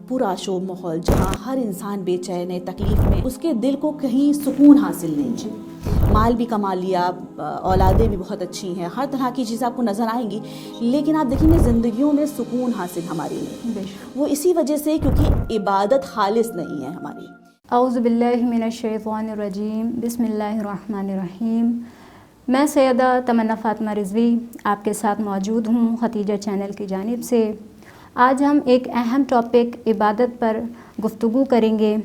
پرآشوب ماحول جہاں ہر انسان بے چین ہے، تکلیف میں، اس کے دل کو کہیں سکون حاصل نہیں۔ مال بھی کما لیا، اولادیں بھی بہت اچھی ہیں، ہر طرح کی چیزیں آپ کو نظر آئیں گی، لیکن آپ دیکھیں گے زندگیوں میں سکون حاصل ہماری نہیں۔ وہ اسی وجہ سے کیونکہ عبادت خالص نہیں ہے ہماری۔ اعوذ باللہ من الشیطان الرجیم، بسم اللہ الرحمن الرحیم۔ میں سیدہ تمنا فاطمہ رضوی آپ کے ساتھ موجود ہوں ختیجہ چینل کی جانب سے۔ آج ہم ایک اہم ٹاپک عبادت پر گفتگو کریں گے۔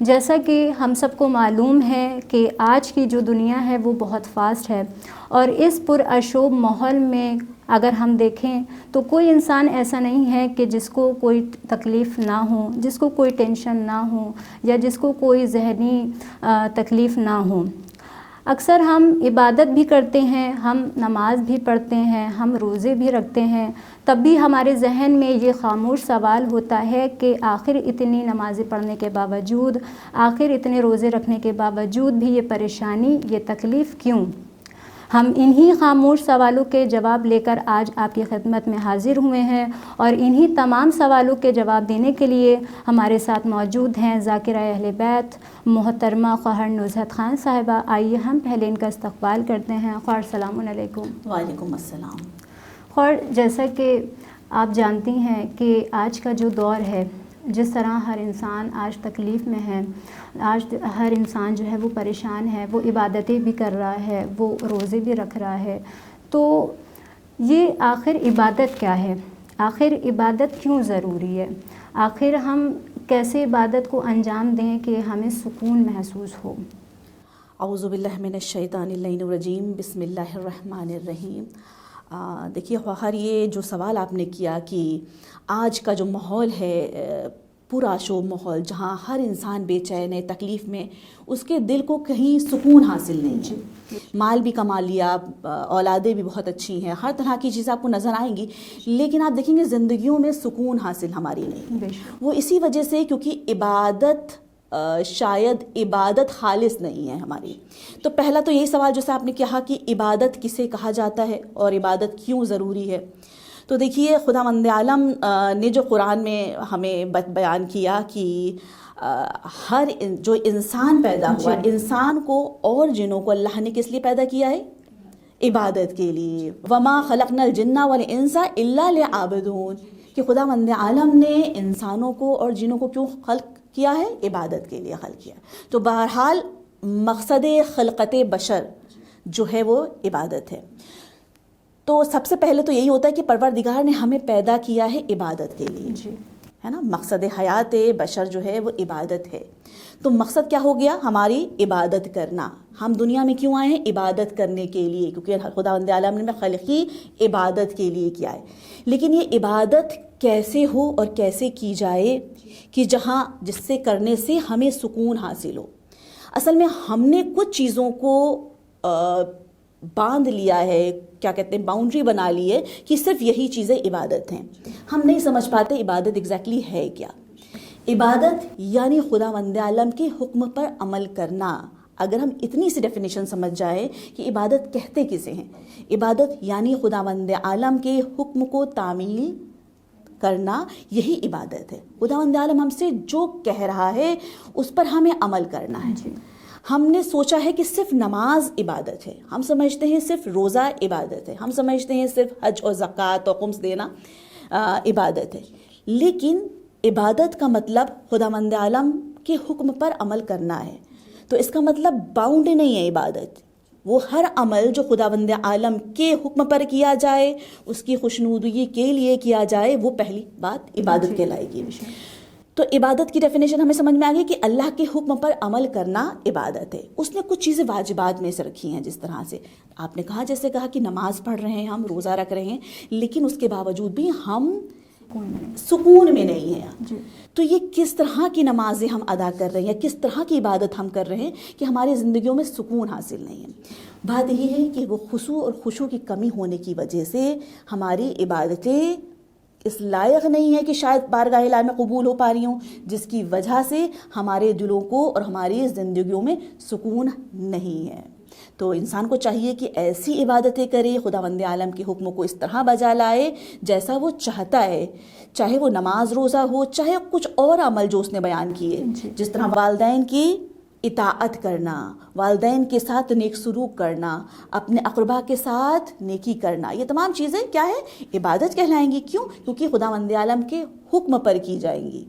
جیسا کہ ہم سب کو معلوم ہے کہ آج کی جو دنیا ہے وہ بہت فاسٹ ہے، اور اس پرآشوب ماحول میں اگر ہم دیکھیں تو کوئی انسان ایسا نہیں ہے کہ جس کو کوئی تکلیف نہ ہو، جس کو کوئی ٹینشن نہ ہو، یا جس کو کوئی ذہنی تکلیف نہ ہو۔ اکثر ہم عبادت بھی کرتے ہیں، ہم نماز بھی پڑھتے ہیں، ہم روزے بھی رکھتے ہیں، تب بھی ہمارے ذہن میں یہ خاموش سوال ہوتا ہے کہ آخر اتنی نمازیں پڑھنے کے باوجود، آخر اتنے روزے رکھنے کے باوجود بھی یہ پریشانی، یہ تکلیف کیوں؟ ہم انہی خاموش سوالوں کے جواب لے کر آج آپ کی خدمت میں حاضر ہوئے ہیں، اور انہی تمام سوالوں کے جواب دینے کے لیے ہمارے ساتھ موجود ہیں ذاکرہ اہل بیت محترمہ خواہر نزہت خان صاحبہ۔ آئیے ہم پہلے ان کا استقبال کرتے ہیں۔ خواہر السلام علیکم۔ وعلیکم السلام۔ خواہر، جیسا کہ آپ جانتی ہیں کہ آج کا جو دور ہے، جس طرح ہر انسان آج تکلیف میں ہے، آج ہر انسان جو ہے وہ پریشان ہے، وہ عبادتیں بھی کر رہا ہے، وہ روزے بھی رکھ رہا ہے، تو یہ آخر عبادت کیا ہے؟ آخر عبادت کیوں ضروری ہے؟ آخر ہم کیسے عبادت کو انجام دیں کہ ہمیں سکون محسوس ہو؟ اعوذ باللہ من الشیطان اللعین الرجیم، بسم اللہ الرحمن الرحیم۔ دیکھیے خواہر، یہ جو سوال آپ نے کیا کہ آج کا جو ماحول ہے، پرآشوب ماحول جہاں ہر انسان بے چین ہے، تکلیف میں، اس کے دل کو کہیں سکون حاصل نہیں ہے۔ مال بھی کما لیا، اولادیں بھی بہت اچھی ہیں، ہر طرح کی چیزیں آپ کو نظر آئیں گی، لیکن آپ دیکھیں گے زندگیوں میں سکون حاصل ہماری نہیں۔ وہ اسی وجہ سے کیونکہ عبادت شاید عبادت خالص نہیں ہے ہماری۔ تو پہلا تو یہی سوال جیسے آپ نے کہا کہ عبادت کسے کہا جاتا ہے اور عبادت کیوں ضروری ہے، تو دیکھیے خداوند عالم نے جو قرآن میں ہمیں بیان کیا کہ ہر جو انسان پیدا ہوا، انسان کو اور جنوں کو اللہ نے کس لیے پیدا کیا ہے؟ عبادت کے لیے۔ وما خلقنا الجن والانس الا لیعبدون، کہ خداوند عالم نے انسانوں کو اور جنوں کو کیوں خلق کیا ہے؟ عبادت کے لیے خلق کیا۔ تو بہرحال مقصد خلقت بشر جو ہے وہ عبادت ہے۔ تو سب سے پہلے تو یہی ہوتا ہے کہ پروردگار نے ہمیں پیدا کیا ہے عبادت کے لیے، ہے نا؟ مقصد حیات بشر جو ہے وہ عبادت ہے۔ تو مقصد کیا ہو گیا؟ ہماری عبادت کرنا۔ ہم دنیا میں کیوں آئے ہیں؟ عبادت کرنے کے لیے، کیونکہ خداوند عالم نے خلقی عبادت کے لیے کیا ہے۔ لیکن یہ عبادت کیسے ہو اور کیسے کی جائے کہ جس سے کرنے سے ہمیں سکون حاصل ہو؟ اصل میں ہم نے کچھ چیزوں کو باندھ لیا ہے، کیا کہتے ہیں، باؤنڈری بنا لی ہے کہ صرف یہی چیزیں عبادت ہیں۔ ہم نہیں سمجھ پاتے عبادت ایگزیکٹلی ہے کیا۔ عبادت یعنی خداوند عالم کے حکم پر عمل کرنا۔ اگر ہم اتنی سی ڈیفینیشن سمجھ جائیں کہ عبادت کہتے کسے ہیں، عبادت یعنی خداوند عالم کے حکم کو تعمیل کرنا، یہی عبادت ہے۔ خداوند عالم ہم سے جو کہہ رہا ہے اس پر ہمیں عمل کرنا ہے۔ ہم نے سوچا ہے کہ صرف نماز عبادت ہے، ہم سمجھتے ہیں صرف روزہ عبادت ہے، ہم سمجھتے ہیں صرف حج اور زکوٰۃ اور خمس دینا عبادت ہے، لیکن عبادت کا مطلب خداوند عالم کے حکم پر عمل کرنا ہے۔ تو اس کا مطلب باؤنڈ نہیں ہے عبادت، وہ ہر عمل جو خداوند عالم کے حکم پر کیا جائے، اس کی خوشنودگی کے لیے کیا جائے، وہ پہلی بات عبادت کہلائے گی۔ تو عبادت کی ڈیفینیشن ہمیں سمجھ میں آ گئی کہ اللہ کے حکم پر عمل کرنا عبادت ہے۔ اس نے کچھ چیزیں واجبات میں سے رکھی ہیں، جس طرح سے آپ نے کہا، جیسے کہا کہ نماز پڑھ رہے ہیں، ہم روزہ رکھ رہے ہیں، لیکن اس کے باوجود بھی ہم سکون میں نہیں ہیں۔ تو یہ کس طرح کی نمازیں ہم ادا کر رہے ہیں، کس طرح کی عبادت ہم کر رہے ہیں کہ ہماری زندگیوں میں سکون حاصل نہیں ہے؟ بات یہی ہے کہ وہ خشوع اور خشوع کی کمی ہونے کی وجہ سے ہماری عبادتیں اس لائق نہیں ہے کہ شاید بارگاہ الہی میں قبول ہو پا رہی ہوں، جس کی وجہ سے ہمارے دلوں کو اور ہماری زندگیوں میں سکون نہیں ہے۔ تو انسان کو چاہیے کہ ایسی عبادتیں کرے، خداوند عالم کے حکم کو اس طرح بجا لائے جیسا وہ چاہتا ہے، چاہے وہ نماز روزہ ہو، چاہے کچھ اور عمل جو اس نے بیان کیے، جس طرح والدین کی اطاعت کرنا، والدین کے ساتھ نیک سلوک کرنا، اپنے اقربا کے ساتھ نیکی کرنا، یہ تمام چیزیں کیا ہے؟ عبادت کہلائیں گی۔ کیوں؟ کیونکہ خداوند عالم کے حکم پر کی جائیں گی۔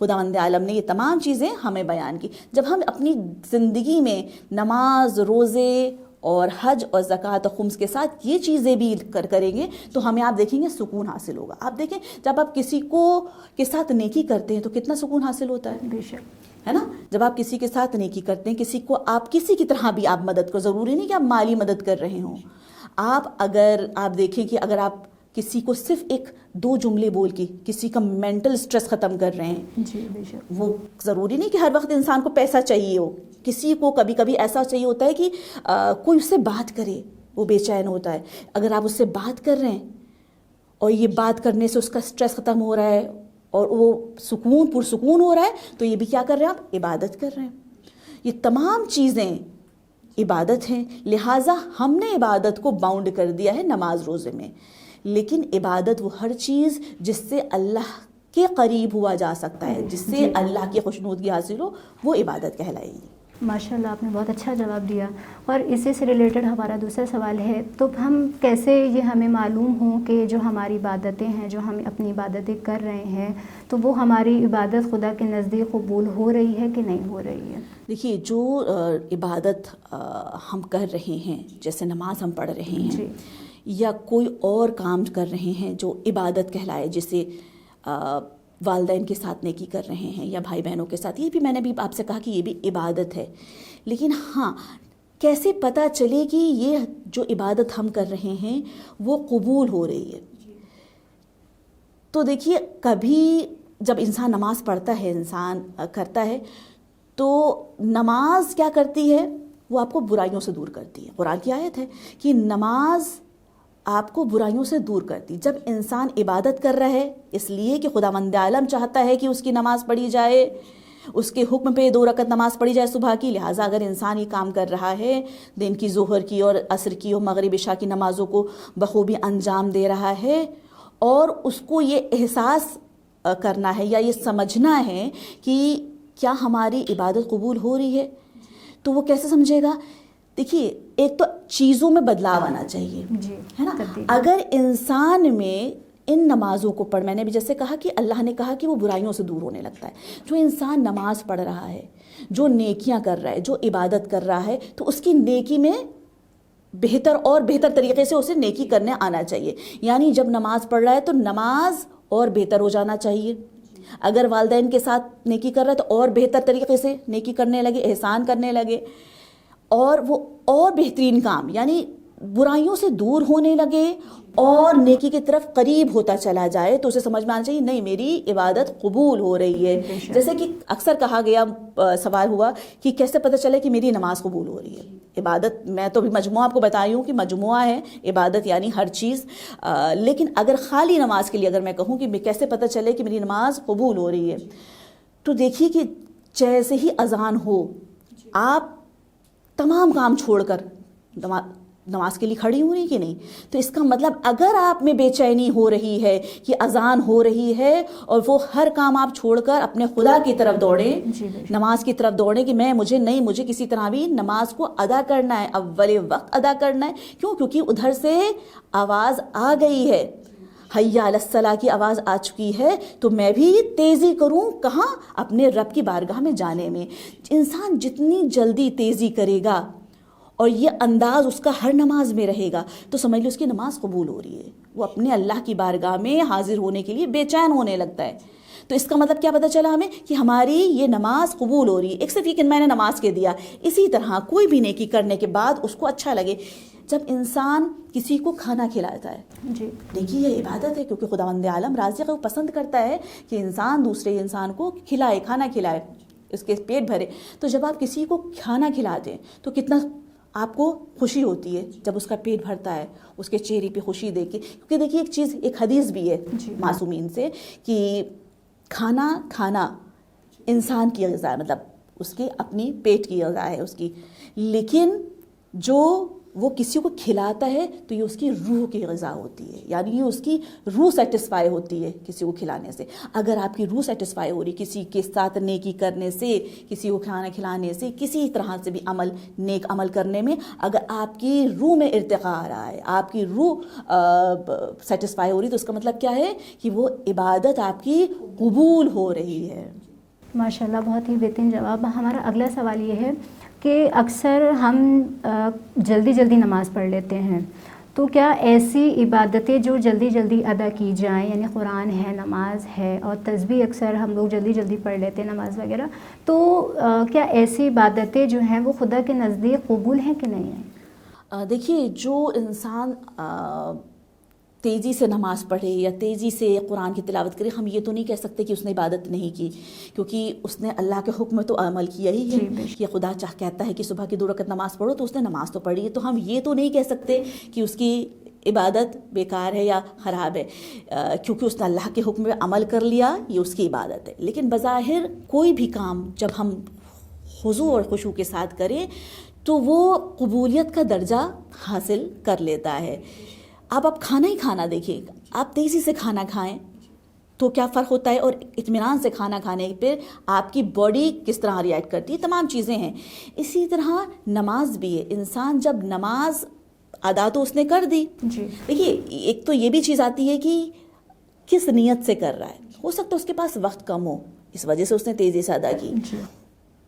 خداوند عالم نے یہ تمام چیزیں ہمیں بیان کی۔ جب ہم اپنی زندگی میں نماز، روزے اور حج اور زکوٰۃ و خمس کے ساتھ یہ چیزیں بھی کریں گے تو ہمیں آپ دیکھیں گے سکون حاصل ہوگا۔ آپ دیکھیں جب آپ کسی کے ساتھ نیکی کرتے ہیں تو کتنا سکون حاصل ہوتا ہے، بے شک، ہے نا؟ جب آپ کسی کے ساتھ نیکی کرتے ہیں، کسی کو آپ کسی کی طرح بھی آپ مدد کو، ضروری نہیں کہ آپ مالی مدد کر رہے ہوں، اگر آپ دیکھیں کہ اگر آپ کسی کو صرف 1-2 جملے بول کے کسی کا مینٹل سٹریس ختم کر رہے ہیں، جی بے شک، وہ ضروری نہیں کہ ہر وقت انسان کو پیسہ چاہیے ہو، کسی کو کبھی کبھی ایسا چاہیے ہوتا ہے کہ کوئی اس سے بات کرے، وہ بے چین ہوتا ہے۔ اگر آپ اس سے بات کر رہے ہیں اور یہ بات کرنے سے اس کا سٹریس ختم ہو رہا ہے اور وہ پرسکون ہو رہا ہے، تو یہ بھی کیا کر رہے ہیں؟ آپ عبادت کر رہے ہیں۔ یہ تمام چیزیں عبادت ہیں، لہٰذا ہم نے عبادت کو باؤنڈ کر دیا ہے نماز روزے میں۔ لیکن عبادت وہ ہر چیز جس سے اللہ کے قریب ہوا جا سکتا ہے، جس سے اللہ کی خوشنودگی حاصل ہو، وہ عبادت کہلائے گی۔ ماشاء اللہ، آپ نے بہت اچھا جواب دیا۔ اور اسی سے ریلیٹڈ ہمارا دوسرا سوال ہے، تو ہم کیسے یہ ہمیں معلوم ہوں کہ جو ہماری عبادتیں ہیں، جو ہم اپنی عبادتیں کر رہے ہیں، تو وہ ہماری عبادت خدا کے نزدیک قبول ہو رہی ہے کہ نہیں ہو رہی ہے؟ دیکھیے، جو عبادت ہم کر رہے ہیں، جیسے نماز ہم پڑھ رہے ہیں یا کوئی اور کام کر رہے ہیں جو عبادت کہلائے، جسے والدین کے ساتھ نیکی کر رہے ہیں یا بھائی بہنوں کے ساتھ، یہ بھی میں نے بھی آپ سے کہا کہ یہ بھی عبادت ہے۔ لیکن ہاں، کیسے پتہ چلے کہ یہ جو عبادت ہم کر رہے ہیں وہ قبول ہو رہی ہے؟ تو دیکھیے، کبھی جب انسان نماز پڑھتا ہے، انسان کرتا ہے، تو نماز کیا کرتی ہے؟ وہ آپ کو برائیوں سے دور کرتی ہے۔ قرآن کی آیت ہے کہ نماز آپ کو برائیوں سے دور کرتی۔ جب انسان عبادت کر رہا ہے، اس لیے کہ خداوند عالم چاہتا ہے کہ اس کی نماز پڑھی جائے، اس کے حکم پہ 2 رکعت نماز پڑھی جائے صبح کی، لہٰذا اگر انسان یہ کام کر رہا ہے، دن کی ظہر کی اور عصر کی اور مغرب عشاء کی نمازوں کو بخوبی انجام دے رہا ہے، اور اس کو یہ احساس کرنا ہے یا یہ سمجھنا ہے کہ کیا ہماری عبادت قبول ہو رہی ہے، تو وہ کیسے سمجھے گا؟ دیکھیے، ایک تو چیزوں میں بدلاؤ آنا چاہیے، ہے نا؟ اگر انسان میں ان نمازوں کو میں نے بھی جیسے کہا کہ اللہ نے کہا کہ وہ برائیوں سے دور ہونے لگتا ہے۔ جو انسان نماز پڑھ رہا ہے، جو نیکیاں کر رہا ہے، جو عبادت کر رہا ہے، تو اس کی نیکی میں بہتر اور بہتر طریقے سے اسے نیکی کرنے آنا چاہیے۔ یعنی جب نماز پڑھ رہا ہے تو نماز اور بہتر ہو جانا چاہیے۔ اگر والدین کے ساتھ نیکی کر رہا ہے تو اور بہتر طریقے سے نیکی کرنے لگے، احسان کرنے لگے، اور وہ اور بہترین کام، یعنی برائیوں سے دور ہونے لگے اور نیکی کی طرف قریب ہوتا چلا جائے، تو اسے سمجھ میں آنا چاہیے نہیں، میری عبادت قبول ہو رہی ہے۔ جیسے کہ اکثر کہا گیا، سوال ہوا کہ کیسے پتہ چلے کہ میری نماز قبول ہو رہی ہے؟ عبادت میں تو بھی مجموعہ آپ کو بتائی ہوں کہ مجموعہ ہے عبادت، یعنی ہر چیز۔ لیکن اگر خالی نماز کے لیے اگر میں کہوں کہ کیسے پتہ چلے کہ میری نماز قبول ہو رہی ہے، تو دیکھیے کہ جیسے ہی اذان ہو، آپ تمام کام چھوڑ کر نماز کے لیے کھڑی ہو رہی کہ نہیں؟ تو اس کا مطلب اگر آپ میں بے چینی ہو رہی ہے کہ اذان ہو رہی ہے اور وہ ہر کام آپ چھوڑ کر اپنے خدا کی طرف دوڑیں، نماز کی طرف دوڑیں کہ مجھے کسی طرح بھی نماز کو ادا کرنا ہے، اول وقت ادا کرنا ہے۔ کیوں؟ کیونکہ ادھر سے آواز آ گئی ہے، حی علی الصلاۃ کی آواز آ چکی ہے، تو میں بھی تیزی کروں، کہاں؟ اپنے رب کی بارگاہ میں جانے میں۔ انسان جتنی جلدی تیزی کرے گا اور یہ انداز اس کا ہر نماز میں رہے گا، تو سمجھ لو اس کی نماز قبول ہو رہی ہے۔ وہ اپنے اللہ کی بارگاہ میں حاضر ہونے کے لیے بے چین ہونے لگتا ہے۔ تو اس کا مطلب کیا پتہ چلا ہمیں؟ کہ ہماری یہ نماز قبول ہو رہی ہے۔ ایک صرف یہ کہ میں نے نماز کے دیا، اسی طرح کوئی بھی نیکی کرنے کے بعد اس کو اچھا لگے۔ جب انسان کسی کو کھانا کھلاتا ہے، دیکھیے یہ عبادت ہے، کیونکہ خداوند عالم رازق وہ پسند کرتا ہے کہ انسان دوسرے انسان کو کھلائے، کھانا کھلائے، اس کے پیٹ بھرے۔ تو جب آپ کسی کو کھانا کھلاتے ہیں تو کتنا آپ کو خوشی ہوتی ہے جب اس کا پیٹ بھرتا ہے، اس کے چہرے پہ خوشی دیکھ کے۔ کیونکہ دیکھیے ایک چیز، ایک حدیث بھی ہے معصومین سے کہ کھانا انسان کی غذا ہے، مطلب اس کے اپنی پیٹ کی غذا ہے اس کی، لیکن جو وہ کسی کو کھلاتا ہے تو یہ اس کی روح کی غذا ہوتی ہے، یعنی یہ اس کی روح سیٹسفائی ہوتی ہے کسی کو کھلانے سے۔ اگر آپ کی روح سیٹسفائی ہو رہی کسی کے ساتھ نیکی کرنے سے، کسی کو کھانا کھلانے سے، کسی طرح سے بھی نیک عمل کرنے میں، اگر آپ کی روح میں ارتقاء آ رہا ہے، آپ کی روح سیٹسفائی ہو رہی، تو اس کا مطلب کیا ہے کہ وہ عبادت آپ کی قبول ہو رہی ہے۔ ماشاءاللہ، بہت ہی بہترین جواب۔ ہمارا اگلا سوال یہ ہے کہ اکثر ہم جلدی جلدی نماز پڑھ لیتے ہیں، تو کیا ایسی عبادتیں جو جلدی جلدی ادا کی جائیں، یعنی قرآن ہے، نماز ہے، اور تسبیح اکثر ہم لوگ جلدی جلدی پڑھ لیتے ہیں نماز وغیرہ، تو کیا ایسی عبادتیں جو ہیں وہ خدا کے نزدیک قبول ہیں کہ نہیں ہیں؟ دیکھیے، جو انسان تیزی سے نماز پڑھے یا تیزی سے قرآن کی تلاوت کرے، ہم یہ تو نہیں کہہ سکتے کہ اس نے عبادت نہیں کی، کیونکہ اس نے اللہ کے حکم تو عمل کیا ہی ہے کہ خدا کہتا ہے کہ صبح کی 2 رکعت نماز پڑھو، تو اس نے نماز تو پڑھی ہے، تو ہم یہ تو نہیں کہہ سکتے کہ اس کی عبادت بیکار ہے یا خراب ہے، کیونکہ اس نے اللہ کے حکم پہ عمل کر لیا، یہ اس کی عبادت ہے۔ لیکن بظاہر کوئی بھی کام جب ہم خضوع اور خشوع کے ساتھ کریں تو وہ قبولیت کا درجہ حاصل کر لیتا ہے۔ آپ کھانا ہی کھانا دیکھیں، آپ تیزی سے کھانا کھائیں تو کیا فرق ہوتا ہے، اور اطمینان سے کھانا کھانے پہ آپ کی باڈی کس طرح ریئیکٹ کرتی ہے، تمام چیزیں ہیں۔ اسی طرح نماز بھی ہے، انسان جب نماز ادا تو اس نے کر دی، دیکھیے ایک تو یہ بھی چیز آتی ہے کہ کس نیت سے کر رہا ہے، ہو سکتا ہے اس کے پاس وقت کم ہو، اس وجہ سے اس نے تیزی سے ادا کی،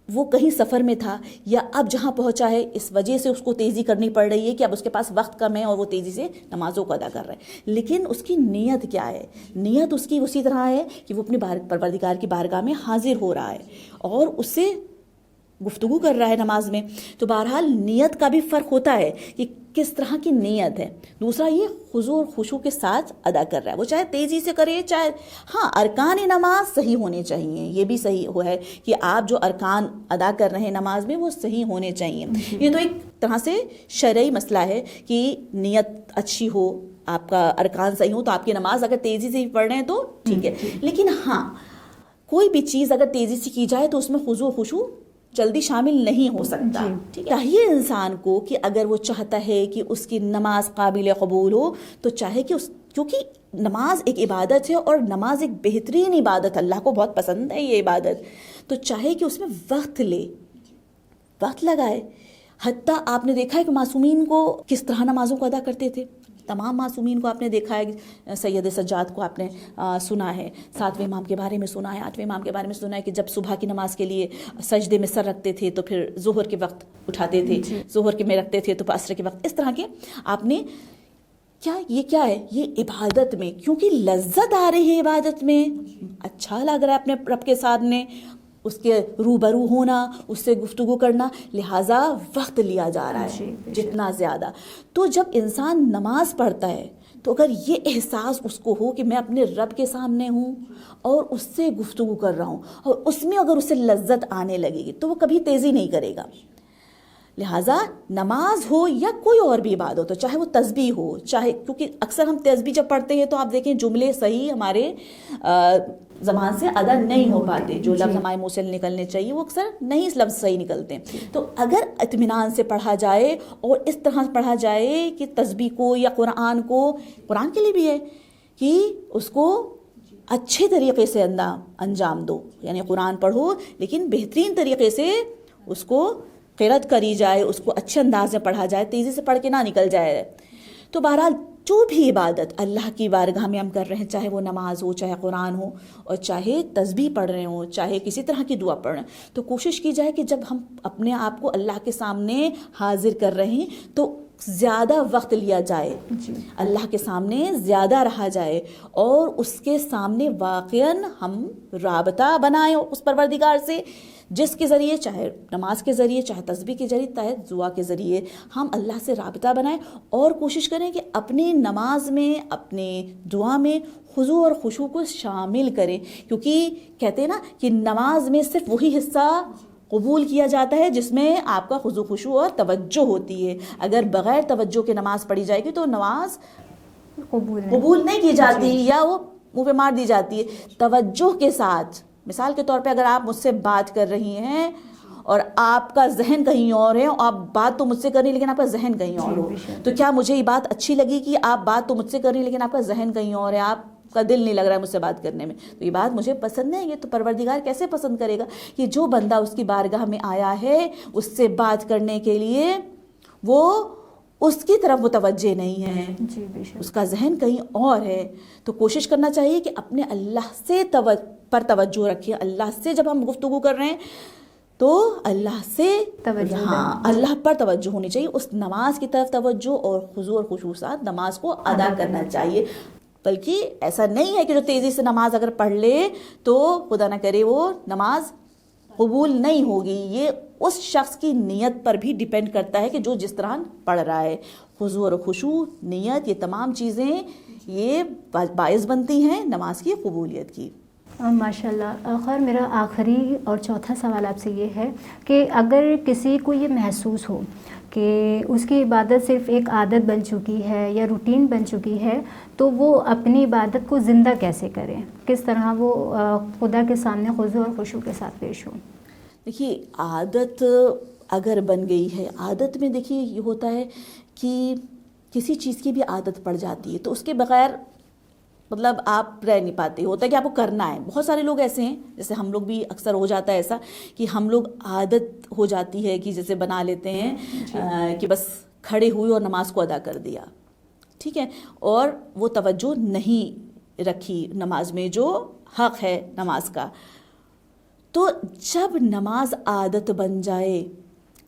وہ کہیں سفر میں تھا یا اب جہاں پہنچا ہے اس وجہ سے اس کو تیزی کرنی پڑ رہی ہے کہ اب اس کے پاس وقت کم ہے اور وہ تیزی سے نمازوں کو ادا کر رہا ہے، لیکن اس کی نیت کیا ہے؟ نیت اس کی اسی طرح ہے کہ وہ اپنے پروردگار کی بارگاہ میں حاضر ہو رہا ہے اور اس سے گفتگو کر رہا ہے نماز میں، تو بہرحال نیت کا بھی فرق ہوتا ہے کہ کس طرح کی نیت ہے۔ دوسرا یہ خضوع اور خشوع کے ساتھ ادا کر رہا ہے، وہ چاہے تیزی سے کرے چاہے، ہاں ارکان نماز صحیح ہونے چاہیے، یہ بھی صحیح ہوا ہے کہ آپ جو ارکان ادا کر رہے ہیں نماز میں وہ صحیح ہونے چاہیے۔ یہ تو ایک طرح سے شرعی مسئلہ ہے کہ نیت اچھی ہو، آپ کا ارکان صحیح ہو تو آپ کی نماز اگر تیزی سے پڑھ رہے ہیں تو ٹھیک ہے، لیکن ہاں کوئی بھی چیز اگر تیزی سے کی جائے تو اس میں خضوع و خشوع جلدی شامل نہیں ہو سکتا۔ چاہیے انسان کو کہ اگر وہ چاہتا ہے کہ اس کی نماز قابل قبول ہو تو چاہے کہ کیونکہ نماز ایک عبادت ہے اور نماز ایک بہترین عبادت، اللہ کو بہت پسند ہے یہ عبادت، تو چاہے کہ اس میں وقت لے، وقت لگائے۔ حتیٰ آپ نے دیکھا ہے کہ معصومین کو کس طرح نمازوں کو ادا کرتے تھے، تمام معصومین کو آپ نے دیکھا ہے، سید سجاد کو آپ نے سنا ہے، 7ویں امام کے بارے میں سنا ہے، 8ویں امام کے بارے میں سنا ہے کہ جب صبح کی نماز کے لیے سجدے میں سر رکھتے تھے تو پھر ظہر کے وقت اٹھاتے تھے، ظہر کے میں رکھتے تھے تو عصر کے وقت، اس طرح کے آپ نے یہ کیا ہے، یہ عبادت میں کیونکہ لذت آ رہی ہے، عبادت میں اچھا لگ رہا ہے اپنے رب کے سامنے، اس کے روبرو ہونا، اس سے گفتگو کرنا، لہٰذا وقت لیا جا رہا ہے جتنا زیادہ۔ تو جب انسان نماز پڑھتا ہے تو اگر یہ احساس اس کو ہو کہ میں اپنے رب کے سامنے ہوں اور اس سے گفتگو کر رہا ہوں اور اس میں اگر اسے لذت آنے لگے گی تو وہ کبھی تیزی نہیں کرے گا۔ لہٰذا نماز ہو یا کوئی اور بھی عبادت ہو، تو چاہے وہ تسبیح ہو، چاہے، کیونکہ اکثر ہم تسبیح جب پڑھتے ہیں تو آپ دیکھیں جملے صحیح ہمارے زبان سے ادا نہیں ہو پاتے، جو لفظ ہمارے منہ سے نکلنے چاہیے وہ اکثر نہیں لفظ صحیح نکلتے، تو اگر اطمینان سے پڑھا جائے اور اس طرح پڑھا جائے کہ تسبیح کو یا قرآن کو، قرآن کے لیے بھی ہے کہ اس کو اچھے طریقے سے انجام دو، یعنی قرآن پڑھو لیکن بہترین طریقے سے اس کو قرأت کری جائے، اس کو اچھے انداز میں پڑھا جائے، تیزی سے پڑھ کے نہ نکل جائے۔ تو بہرحال جو بھی عبادت اللہ کی بارگاہ میں ہم کر رہے ہیں، چاہے وہ نماز ہو، چاہے قرآن ہو، اور چاہے تسبیح پڑھ رہے ہوں، چاہے کسی طرح کی دعا پڑھ رہے ہیں، تو کوشش کی جائے کہ جب ہم اپنے آپ کو اللہ کے سامنے حاضر کر رہے ہیں تو زیادہ وقت لیا جائے، اللہ کے سامنے زیادہ رہا جائے اور اس کے سامنے واقعاً ہم رابطہ بنائیں اس پروردگار سے، جس کے ذریعے، چاہے نماز کے ذریعے، چاہے تسبیح کے ذریعے، چاہے دعا کے ذریعے، ہم اللہ سے رابطہ بنائیں اور کوشش کریں کہ اپنی نماز میں، اپنے دعا میں خضوع اور خشوع کو شامل کریں، کیونکہ کہتے ہیں نا کہ نماز میں صرف وہی حصہ قبول کیا جاتا ہے جس میں آپ کا خضوع خشوع اور توجہ ہوتی ہے، اگر بغیر توجہ کے نماز پڑھی جائے گی تو نماز قبول نہیں کی جاتی یا وہ منہ پہ مار دی جاتی ہے۔ توجہ کے ساتھ، مثال کے طور پہ اگر آپ مجھ سے بات کر رہی ہیں اور آپ کا ذہن کہیں اور ہے، آپ بات تو مجھ سے کر رہی لیکن آپ کا ذہن کہیں اور ہو، تو کیا مجھے یہ بات اچھی لگی کہ آپ بات تو مجھ سے کر رہی لیکن آپ کا ذہن کہیں اور ہے، آپ کا دل نہیں لگ رہا ہے مجھ سے بات کرنے میں، تو یہ بات مجھے پسند نہیں ہے۔ تو پروردگار کیسے پسند کرے گا کہ جو بندہ اس کی بارگاہ میں آیا ہے اس سے بات کرنے کے لیے وہ اس کی طرف متوجہ نہیں ہے، جی بے شک، اس کا ذہن کہیں اور ہے۔ تو کوشش کرنا چاہیے کہ اپنے اللہ سے پر توجہ رکھیں۔ اللہ سے جب ہم گفتگو کر رہے ہیں تو اللہ سے توجہ، ہاں اللہ پر توجہ ہونی چاہیے، اس نماز کی طرف توجہ اور خضوع اور خشوع کے ساتھ نماز کو ادا کرنا چاہیے۔ بلکہ ایسا نہیں ہے کہ جو تیزی سے نماز اگر پڑھ لے تو خدا نہ کرے وہ نماز قبول نہیں ہوگی، یہ اس شخص کی نیت پر بھی ڈیپینڈ کرتا ہے کہ جو جس طرح پڑھ رہا ہے۔ خضوع اور خشوع، نیت، یہ تمام چیزیں یہ باعث بنتی ہیں نماز کی قبولیت کی۔ ماشاء اللہ۔ خیر میرا آخری اور چوتھا سوال آپ سے یہ ہے کہ اگر کسی کو یہ محسوس ہو کہ اس کی عبادت صرف ایک عادت بن چکی ہے یا روٹین بن چکی ہے، تو وہ اپنی عبادت کو زندہ کیسے کریں؟ کس طرح وہ خدا کے سامنے خضوع اور خشوع کے ساتھ پیش ہوں؟ دیکھیے عادت اگر بن گئی ہے، عادت میں دیکھیے یہ ہوتا ہے کہ کسی چیز کی بھی عادت پڑ جاتی ہے تو اس کے بغیر مطلب آپ رہ نہیں پاتے، ہوتا ہے کہ آپ کو کرنا ہے۔ بہت سارے لوگ ایسے ہیں، جیسے ہم لوگ بھی اکثر ہو جاتا ہے ایسا کہ ہم لوگ عادت ہو جاتی ہے کہ جیسے بنا لیتے ہیں کہ بس کھڑے ہوئے اور نماز کو ادا کر دیا، ٹھیک ہے، اور وہ توجہ نہیں رکھی نماز میں جو حق ہے نماز کا۔ تو جب نماز عادت بن جائے،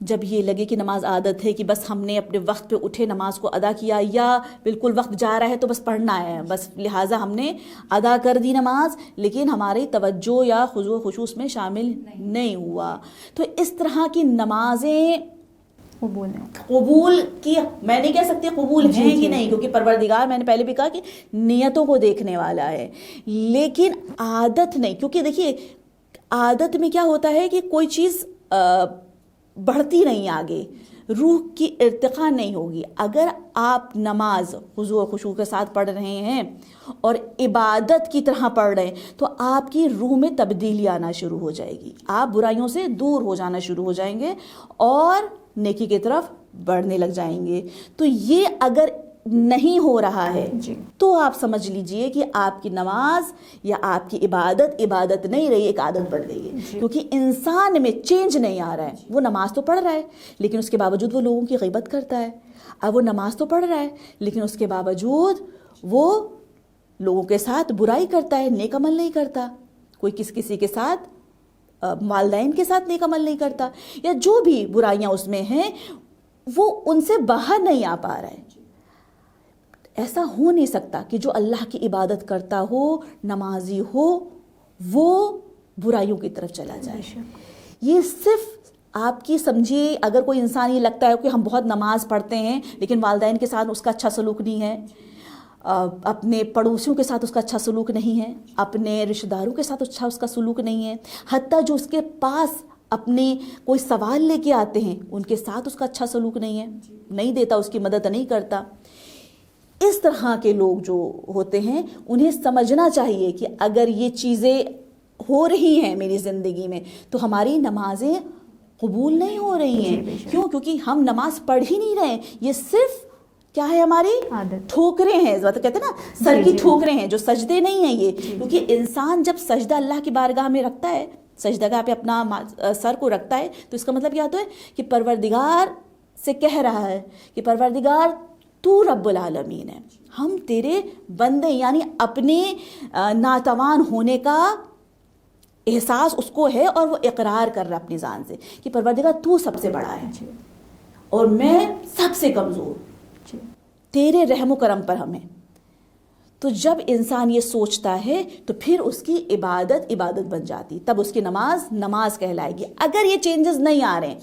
جب یہ لگے کہ نماز عادت ہے کہ بس ہم نے اپنے وقت پہ اٹھے نماز کو ادا کیا، یا بالکل وقت جا رہا ہے تو بس پڑھنا ہے، بس لہٰذا ہم نے ادا کر دی نماز لیکن ہماری توجہ یا خضوع خشوع میں شامل نہیں ہوا، تو اس طرح کی نمازیں قبول کی میں نہیں کہہ سکتی قبول ہیں کہ نہیں، کیونکہ پروردگار میں نے پہلے بھی کہا کہ نیتوں کو دیکھنے والا ہے، لیکن عادت نہیں، کیونکہ دیکھیے عادت میں کیا ہوتا ہے کہ کوئی چیز بڑھتی نہیں آگے، روح کی ارتقاء نہیں ہوگی۔ اگر آپ نماز خضوع و خشوع کے ساتھ پڑھ رہے ہیں اور عبادت کی طرح پڑھ رہے ہیں تو آپ کی روح میں تبدیلی آنا شروع ہو جائے گی، آپ برائیوں سے دور ہو جانا شروع ہو جائیں گے اور نیکی کی طرف بڑھنے لگ جائیں گے۔ تو یہ اگر نہیں ہو رہا ہے تو آپ سمجھ لیجئے کہ آپ کی نماز یا آپ کی عبادت نہیں رہی، ایک عادت بن گئی ہے، کیونکہ انسان میں چینج نہیں آ رہا ہے۔ وہ نماز تو پڑھ رہا ہے لیکن اس کے باوجود وہ لوگوں کی غیبت کرتا ہے، اب وہ نماز تو پڑھ رہا ہے لیکن اس کے باوجود وہ لوگوں کے ساتھ برائی کرتا ہے، نیک عمل نہیں کرتا، کوئی کسی کے ساتھ والدین کے ساتھ نیک عمل نہیں کرتا، یا جو بھی برائیاں اس میں ہیں وہ ان سے باہر نہیں آ پا رہا ہے۔ ایسا ہو نہیں سکتا کہ جو اللہ کی عبادت کرتا ہو، نمازی ہو، وہ برائیوں کی طرف چلا جائے۔ یہ صرف آپ کی سمجھیے، اگر کوئی انسان یہ لگتا ہے کہ ہم بہت نماز پڑھتے ہیں لیکن والدین کے ساتھ اس کا اچھا سلوک نہیں ہے، اپنے پڑوسیوں کے ساتھ اس کا اچھا سلوک نہیں ہے، اپنے رشتہ داروں کے ساتھ اچھا اس کا سلوک نہیں ہے، حتیٰ جو اس کے پاس اپنے کوئی سوال لے کے آتے ہیں ان کے ساتھ اس کا اچھا سلوک نہیں ہے، نہیں دیتا، اس کی مدد نہیں کرتا، اس طرح کے لوگ جو ہوتے ہیں انہیں سمجھنا چاہیے کہ اگر یہ چیزیں ہو رہی ہیں میری زندگی میں تو ہماری نمازیں قبول نہیں ہو رہی ہیں۔ کیوں؟ کیونکہ ہم نماز پڑھ ہی نہیں رہے، یہ صرف کیا ہے، ہماری ٹھوکریں ہیں، کہتے ہیں نا سر کی ٹھوکریں ہیں، جو سجدے نہیں ہیں یہ، کیونکہ انسان جب سجدہ اللہ کی بارگاہ میں رکھتا ہے، سجدہ پہ اپنا سر کو رکھتا ہے، تو اس کا مطلب کیا ہوتا ہے کہ پروردگار سے کہہ رہا ہے کہ پروردگار تو رب العالمین ہے، ہم تیرے بندے، یعنی اپنے ناتوان ہونے کا احساس اس کو ہے اور وہ اقرار کر رہا ہے اپنی ذات سے کہ پروردگار تو سب سے بڑا ہے اور میں سب سے کمزور، تیرے رحم و کرم پر ہمیں۔ تو جب انسان یہ سوچتا ہے تو پھر اس کی عبادت بن جاتی، تب اس کی نماز کہلائے گی۔ اگر یہ چینجز نہیں آ رہے ہیں،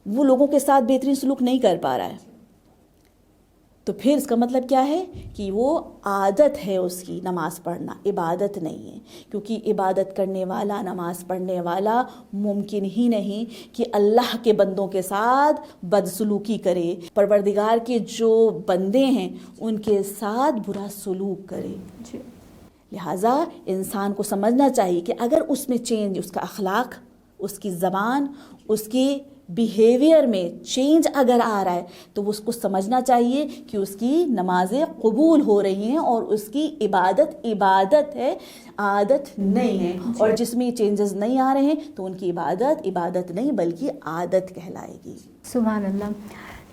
وہ لوگوں کے ساتھ بہترین سلوک نہیں کر پا رہا ہے، تو پھر اس کا مطلب کیا ہے کہ وہ عادت ہے اس کی نماز پڑھنا، عبادت نہیں ہے، کیونکہ عبادت کرنے والا، نماز پڑھنے والا ممکن ہی نہیں کہ اللہ کے بندوں کے ساتھ بدسلوکی کرے، پروردگار کے جو بندے ہیں ان کے ساتھ برا سلوک کرے۔ لہٰذا انسان کو سمجھنا چاہیے کہ اگر اس میں چینج، اس کا اخلاق، اس کی زبان، اس کی بیہیویئر میں چینج اگر آ رہا ہے تو اس کو سمجھنا چاہیے کہ اس کی نمازیں قبول ہو رہی ہیں اور اس کی عبادت ہے، عادت نہیں ہے. اور جس میں چینجز نہیں آ رہے ہیں تو ان کی عبادت نہیں بلکہ عادت کہلائے گی. سبحان اللہ.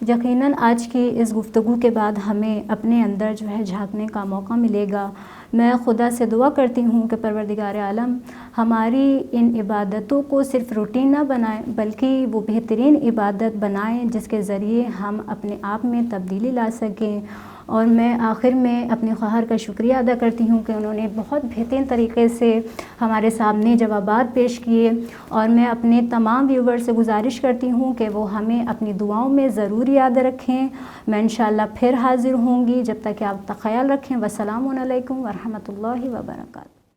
یقیناً آج کی اس گفتگو کے بعد ہمیں اپنے اندر جو ہے جھانکنے کا موقع ملے گا. میں خدا سے دعا کرتی ہوں کہ پروردگار عالم ہماری ان عبادتوں کو صرف روٹین نہ بنائیں بلکہ وہ بہترین عبادت بنائیں جس کے ذریعے ہم اپنے آپ میں تبدیلی لا سکیں. اور میں آخر میں اپنے خواہر کا شکریہ ادا کرتی ہوں کہ انہوں نے بہت بہترین طریقے سے ہمارے سامنے جوابات پیش کیے. اور میں اپنے تمام ویور سے گزارش کرتی ہوں کہ وہ ہمیں اپنی دعاؤں میں ضرور یاد رکھیں. میں انشاءاللہ پھر حاضر ہوں گی. جب تک کہ آپ کا خیال رکھیں. والسلام علیکم ورحمۃ اللہ وبرکاتہ.